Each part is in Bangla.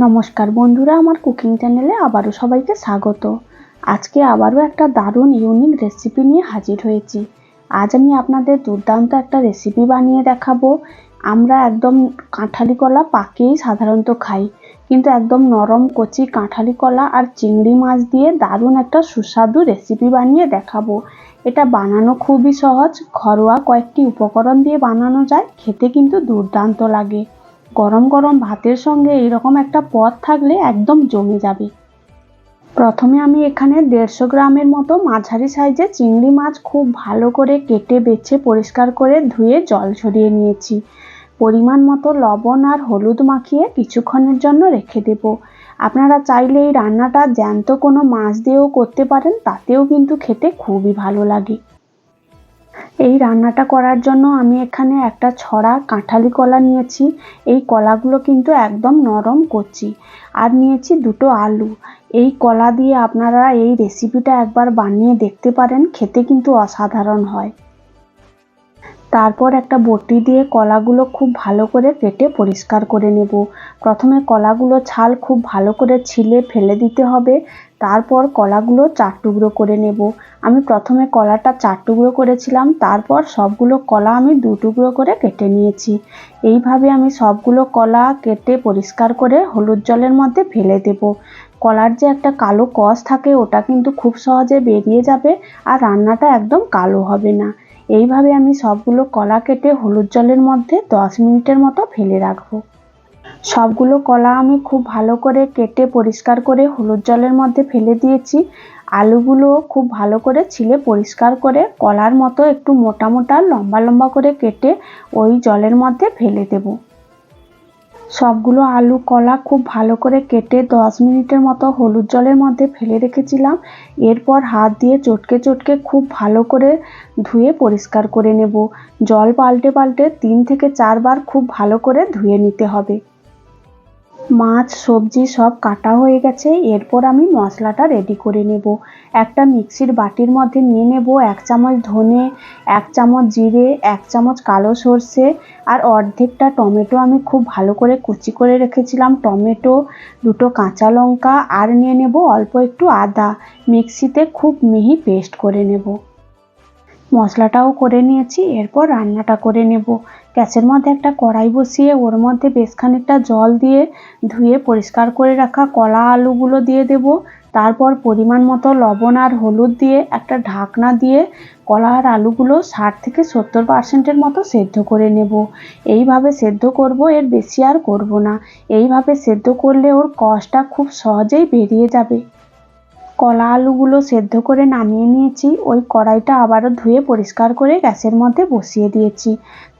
নমস্কার বন্ধুরা, আমার কুকিং চ্যানেলে আবারও সবাইকে স্বাগত। আজকে আবারও একটা দারুণ ইউনিক রেসিপি নিয়ে হাজির হয়েছি। আজ আমি আপনাদের দুর্দান্ত একটা রেসিপি বানিয়ে দেখাবো। আমরা একদম কাঁঠালি কলা পাকেই সাধারণত খাই, কিন্তু একদম নরম কচি কাঁঠালি কলা আর চিংড়ি মাছ দিয়ে দারুণ একটা সুস্বাদু রেসিপি বানিয়ে দেখাবো। এটা বানানো খুবই সহজ, ঘরোয়া কয়েকটি উপকরণ দিয়ে বানানো যায়, খেতে কিন্তু দুর্দান্ত লাগে। গরম গরম ভাতের সঙ্গে এইরকম একটা পদ থাকলে একদম জমে যাবে। প্রথমে আমি এখানে 150 গ্রামের মতো মাঝারি সাইজের চিংড়ি মাছ খুব ভালো করে কেটে বেছে পরিষ্কার করে ধুয়ে জল ঝরিয়ে নিয়েছি। পরিমাণ মতো লবণ আর হলুদ মাখিয়ে কিছুক্ষণের জন্য রেখে দেব। আপনারা চাইলে এই রান্নাটা জ্যান্ত কোনো মাছ দিয়েও করতে পারেন, তাতেও কিন্তু খেতে খুবই ভালো লাগে। এই রান্নাটা করার জন্য আমি এখানে একটা ছড়া কাঁঠালি কলা নিয়েছি। এই কলাগুলো কিন্তু একদম নরম কচি। আর নিয়েছি 2টো আলু। এই কলা দিয়ে আপনারা এই রেসিপিটা একবার বানিয়ে দেখতে পারেন, খেতে কিন্তু অসাধারণ হয়। তারপর একটা বটি দিয়ে কলাগুলো খুব ভালো করে কেটে পরিষ্কার করে নেব। প্রথমে কলাগুলো ছাল খুব ভালো করে ছিলে ফেলে দিতে হবে। তারপর কলাগুলো 4 টুকরো করে নেব। আমি প্রথমে কলাটা 4 টুকরো করেছিলাম, তারপর সবগুলো কলা আমি 2 টুকরো করে কেটে নিয়েছি। এইভাবে আমি সবগুলো কলা কেটে পরিষ্কার করে হলুদ জলের মধ্যে ফেলে দেব। কলার যে একটা কালো কষ থাকে, ওটা কিন্তু খুব সহজে বেরিয়ে যাবে আর রান্নাটা একদম কালো হবে না। এইভাবে আমি সবগুলো কলা কেটে হলুদ জলের মধ্যে 10 মিনিটের মতো ফেলে রাখবো। সবগুলো কলা আমি খুব ভালো করে কেটে পরিষ্কার করে হলুদ জলের মধ্যে ফেলে দিয়েছি। আলুগুলো খুব ভালো করে ছিলে পরিষ্কার করে কলার মতো একটু মোটা মোটা লম্বা লম্বা করে কেটে ওই জলের মধ্যে ফেলে দেব। সবগুলো আলু কলা খুব ভালো করে কেটে 10 মিনিটের মতো হলুদ জলের মধ্যে ফেলে রেখেছিলাম। এরপর হাত দিয়ে চটকে চটকে খুব ভালো করে ধুয়ে পরিষ্কার করে নেব। জল পাল্টে পাল্টে 3 থেকে 4 বার খুব ভালো করে ধুয়ে নিতে হবে। মাছ সবজি সব কাটা হয়ে গেছে। এরপর আমি মশলাটা রেডি করে নেব। একটা মিক্সির বাটির মধ্যে নিয়ে নেব 1 চামচ ধনে, 1 চামচ জিরে, 1 চামচ কালো সর্ষে আর অর্ধেকটা টমেটো আমি খুব ভালো করে কুচি করে রেখেছিলাম টমেটো, 2টো কাঁচা লঙ্কা আর নিয়ে নেব অল্প একটু আদা। মিক্সিতে খুব মিহি পেস্ট করে নেব। মশলাটাও করে নিয়েছি। এরপর রান্নাটা করে নেব। গ্যাসের মধ্যে একটা কড়াই বসিয়ে ওর মধ্যে বেশ খানিকটা জল দিয়ে ধুয়ে পরিষ্কার করে রাখা কলা আলুগুলো দিয়ে দেব। তারপর পরিমাণ মতো লবণ আর হলুদ দিয়ে একটা ঢাকনা দিয়ে কলা আর আলুগুলো 60 থেকে 70% মতো সেদ্ধ করে নেব। এইভাবে সেদ্ধ করব, এর বেশি আর করব না। এইভাবে সেদ্ধ করলে ওর কষটা খুব সহজেই বেরিয়ে যাবে। কলা আলুগুলো সেদ্ধ করে নামিয়ে নিয়েছি। ওই কড়াইটা আবারও ধুয়ে পরিষ্কার করে গ্যাসের মধ্যে বসিয়ে দিয়েছি।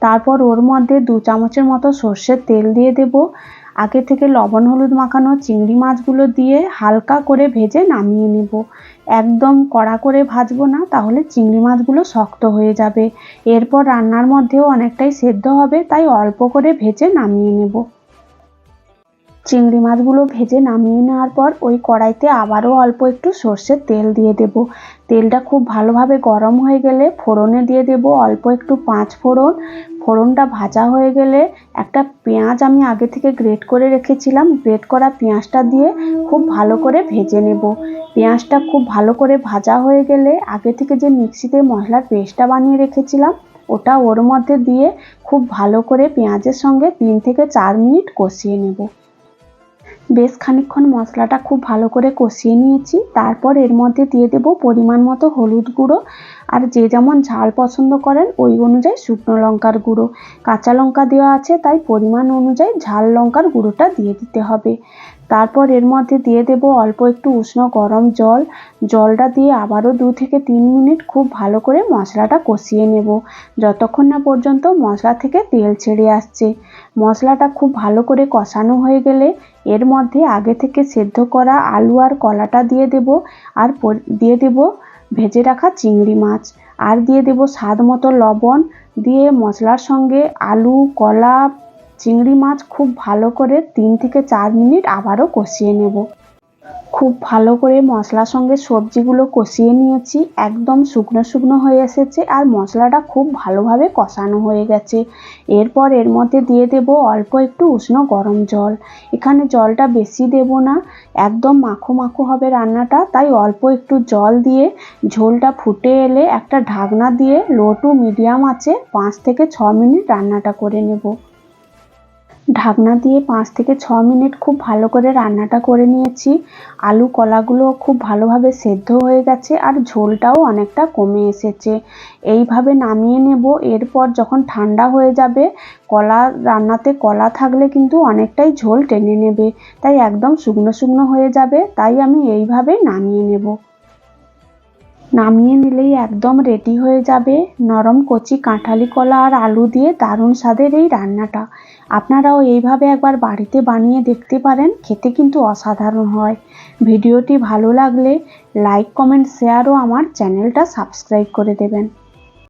তারপর ওর মধ্যে 2 চামচের মতো সর্ষের তেল দিয়ে দেব। আগে থেকে লবণ হলুদ মাখানো চিংড়ি মাছগুলো দিয়ে হালকা করে ভেজে নামিয়ে নেব। একদম কড়া করে ভাজবো না, তাহলে চিংড়ি মাছগুলো শক্ত হয়ে যাবে। এরপর রান্নার মধ্যেও অনেকটাই সেদ্ধ হবে, তাই অল্প করে ভেজে নামিয়ে নেব। চিংড়ি মাছগুলো ভেজে নামিয়ে নেওয়ার পর ওই কড়াইতে আবারও অল্প একটু সর্ষের তেল দিয়ে দেব। তেলটা খুব ভালোভাবে গরম হয়ে গেলে ফোড়নে দিয়ে দেব অল্প একটু 5 ফোড়ন। ফোড়নটা ভাজা হয়ে গেলে একটা পেঁয়াজ আমি আগে থেকে গ্রেট করে রেখেছিলাম, গ্রেট করা পেঁয়াজটা দিয়ে খুব ভালো করে ভেজে নেব। পেঁয়াজটা খুব ভালো করে ভাজা হয়ে গেলে আগে থেকে যে মিক্সিতে মশলার পেস্টটা বানিয়ে রেখেছিলাম, ওটা ওর মধ্যে দিয়ে খুব ভালো করে পেঁয়াজের সঙ্গে 3 থেকে 4 মিনিট কষিয়ে নেব। বেশ খানিকক্ষণ মশলাটা খুব ভালো করে কষিয়ে নিয়েছি। তারপর এর মধ্যে দিয়ে দেব পরিমাণ মতো হলুদ গুঁড়ো আর যে যেমন ঝাল পছন্দ করেন ওই অনুযায়ী শুকনো লঙ্কার গুঁড়ো। কাঁচা লঙ্কা দেওয়া আছে, তাই পরিমাণ অনুযায়ী ঝাল লঙ্কার গুঁড়োটা দিয়ে দিতে হবে। তারপর এর মধ্যে দিয়ে দেব অল্প একটু উষ্ণ গরম জল। জলটা দিয়ে আবারও 2 থেকে 3 মিনিট খুব ভালো করে মশলাটা কষিয়ে নেব, যতক্ষণ না পর্যন্ত মশলা থেকে তেল ছেড়ে আসছে। মশলাটা খুব ভালো করে কষানো হয়ে গেলে এর মধ্যে আগে থেকে সেদ্ধ করা আলু আর কলাটা দিয়ে দেব। আর দিয়ে দেব ভেজে রাখা চিংড়ি মাছ, আর দিয়ে দেব স্বাদ মতো লবণ। দিয়ে মশলার সঙ্গে আলু কলা চিংড়ি মাছ খুব ভালো করে 3 থেকে 4 মিনিট আবারও কষিয়ে নেব। খুব ভালো করে মশলার সঙ্গে সবজিগুলো কষিয়ে নিয়েছি। একদম শুকনো শুকনো হয়ে এসেছে আর মশলাটা খুব ভালোভাবে কষানো হয়ে গেছে। এরপর এর মধ্যে দিয়ে দেব অল্প একটু উষ্ণ গরম জল। এখানে জলটা বেশি দেব না, একদম মাখো মাখো হবে রান্নাটা, তাই অল্প একটু জল দিয়ে ঝোলটা ফুটে এলে একটা ঢাকনা দিয়ে লো টু মিডিয়াম আঁচে 5 থেকে 6 মিনিট রান্নাটা করে নেব। ঢাকনা দিয়ে 5 থেকে 6 মিনিট খুব ভালো করে রান্নাটা করে নিয়েছি। আলু কলাগুলো খুব ভালোভাবে সেদ্ধ হয়ে গেছে আর ঝোলটাও অনেকটা কমে এসেছে। এইভাবে নামিয়ে নেব। এরপর যখন ঠান্ডা হয়ে যাবে, রান্নাতে কলা থাকলে কিন্তু অনেকটাই ঝোল টেনে নেবে, তাই একদম শুকনো শুকনো হয়ে যাবে, তাই আমি এইভাবে নামিয়ে নেব। নামিয়ে নিলেই একদম রেডি হয়ে যাবে নরম কচি কাঁঠালি কলা আর আলু দিয়ে দারুণ স্বাদের এই রান্নাটা। আপনারাও এইভাবে একবার বাড়িতে বানিয়ে দেখতে পারেন, খেতে কিন্তু অসাধারণ হয়। ভিডিওটি ভালো লাগলে লাইক কমেন্ট শেয়ার ও আমার চ্যানেলটা সাবস্ক্রাইব করে দেবেন।